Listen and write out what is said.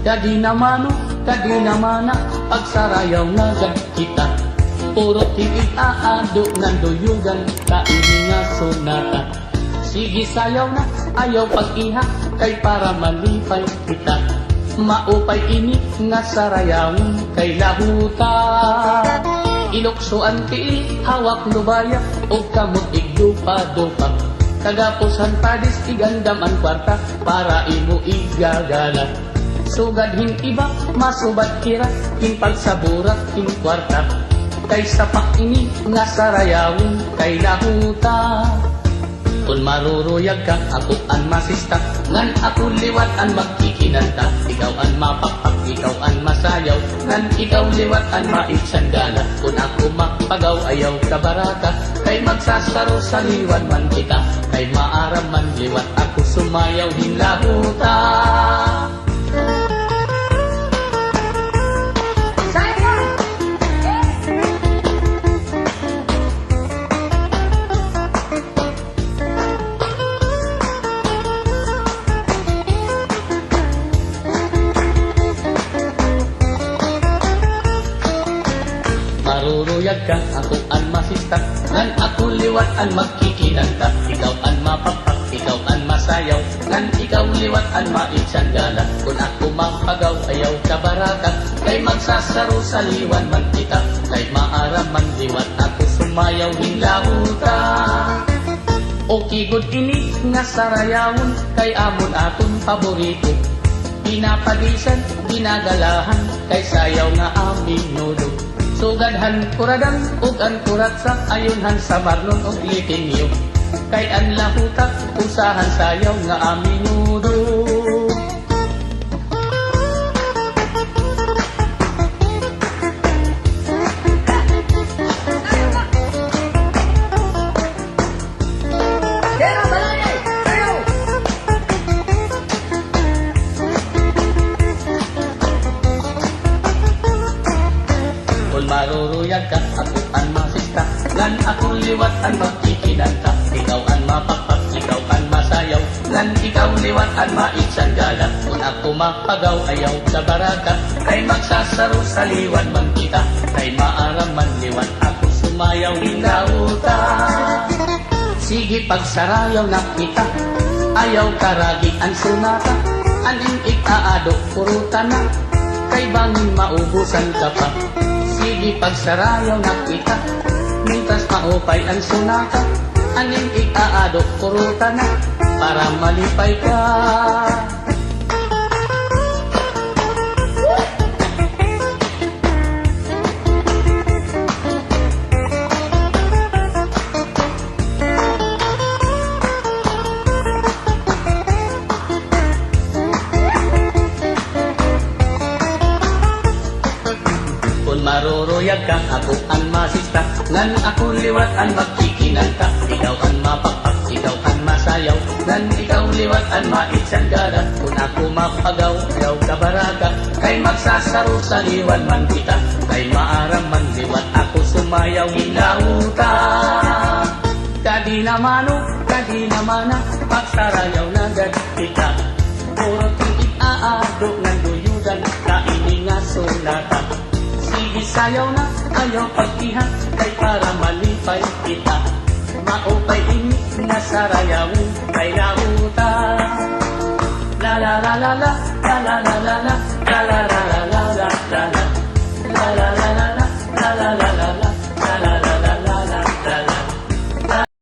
Kadi namano, kadi namana, pagsarayaw na gad kita. Puro tigig aado ng duyugan, kaini nga sonata. Sige sayaw na, ayaw pag-iha, kay para malipay kita. Maupay ini nga sarayawin, kay lahuta. Ilokso ang tiil, hawak lubaya, o kamot igdupa-dupa. Tagapusan padis, igandam ang kwarta, para imo igagala. Sugadhin iba, masubat kira, king pagsaburat, king kwarta. Kay sapak ini nga sarayawin, kay lahuta. Kung maruruyag ka, ako ang masista, ngan ako liwat ang magkikinanta. Ikaw ang mapakpak, ikaw ang masayaw, ngan ikaw liwat ang maitsanggala. Kung ako makpagaw, ayaw ka baraka, kay magsasaro sa liwan man kita. Kay maaram man liwat, ako sumayaw din lahuta. Maruruyag ka, ako ang masista, ngan ako liwat ang magkikinanta. Ikaw ang mapapak, ikaw ang masayaw, ngan ikaw liwat ang maitsanggala. Kung ako mapagaw, ayaw ka baraka, kay magsasaro sa liwan man kita. Kay maaram man liwat, ako sumayaw din lahuta. Okay good ini nga sarayawon, kay amon aton paborito. Pinapadisan, ginagalahan, kay sayaw nga aming nudo. Sugadhan kuradang ug ang kuratsa, ayunhan sa marlon ug litinyo. Kay ang lahuta, usahan sayaw nga aming nudo. Kung maruruyag ka, ako ang masista, ngan ako liwat ang magkikinanta. Ikaw ang mapakpak, ikaw ang masayaw, ngan ikaw liwat ang maitsanggala. Kung ako mapagaw, ayaw sa baraka, kay magsasaro sa liwan man kita. Kay maaram man liwat, ako sumayaw din lahuta. Sige pagsarayaw na kita, ayaw karagi ang sunata. Aning ikaado, puruta na, kay bangin maubusan ka pa. Sige pagsarayaw na kita, mintas maupay ang sunata. Aning ikaado, puruta na, para malipay ka. Maruruyag ka, ako ang masista, ngan ako liwat ang magkikinanta. Ikaw ang mapakpak, ikaw ang masayaw, ngan ikaw liwat ang maitsanggala. Kung ako mapagaw, ayaw ka baraka, kay magsasaro sa liwan man kita. Kay maaram man liwat, ako sumayaw ilahuta. Kadi namano, kadi namana, pagsarayaw na gad kita. Puro tingit aado ng duyugan, kaini nga sonata. Sige sayaw na, ayaw pag-ihan, kay para malipay kita. Maupay ini nga sarayawin, kay lahuta. La la la la la, la la la la la, la la la la la la la la la la la la la la la la.